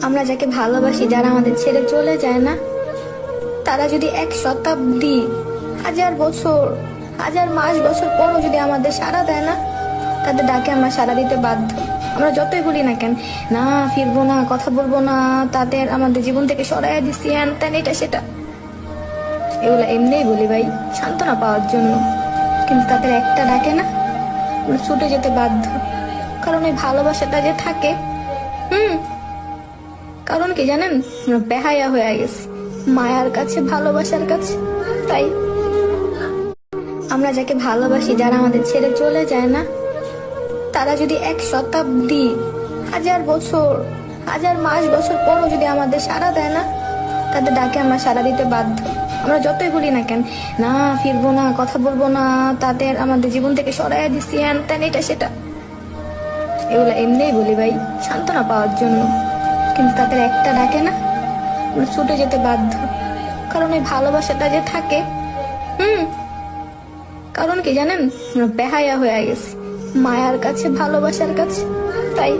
আমরা যাকে ভালোবাসি, যারা আমাদের ছেড়ে চলে যায় না, তারা যদি 1 শতাব্দী, 1000 বছর, 1000 মাস বছর পরও যদি আমাদের সাড়া দেয় না, তাদের ডাকে আমরা সাড়া দিতে বাধ্য। আমরা যতই বলি না কেন, না ফিরবো না, কথা বলবো না, তাদের আমাদের জীবন থেকে সরাইয়া দিচ্ছি, হ্যান ত্যান, এটা সেটা, এগুলো এমনিই বলি ভাই, সান্ত্বনা পাওয়ার জন্য। কিন্তু তাদের একটা ডাকে না, আমরা ছুটে যেতে বাধ্য। কারণ এই ভালোবাসাটা যে থাকে, কারণ কি জানেন, আমরা বেহায়া হয়ে গেছি মায়ার কাছে, ভালোবাসার কাছে। তাই আমরা যাকে ভালোবাসি, যারা আমাদের ছেড়ে চলে যায় না, তারা যদি 1 শতাব্দী, 1000 বছর, 1000 মাস বছর পরও যদি আমাদের সাড়া দেয় না, তাদের ডাকে আমরা সাড়া দিতে বাধ্য। আমরা যতই বলি না কেন, না ফিরবো না, কথা বলবো না, তাদের আমাদের জীবন থেকে সরাইয়া দিচ্ছি, হ্যান ত্যান, এটা সেটা, এগুলো এমনিই বলি ভাই, সান্ত্বনা পাওয়ার জন্য। কিন্তু তাদের একটা ডাকে না, আমরা ছুটে যেতে বাধ্য। কারণ এই ভালোবাসাটা যে থাকে, কারণ কি জানেন, আমরা বেহায়া হয়ে গেছি মায়ার কাছে, ভালোবাসার কাছে। তাই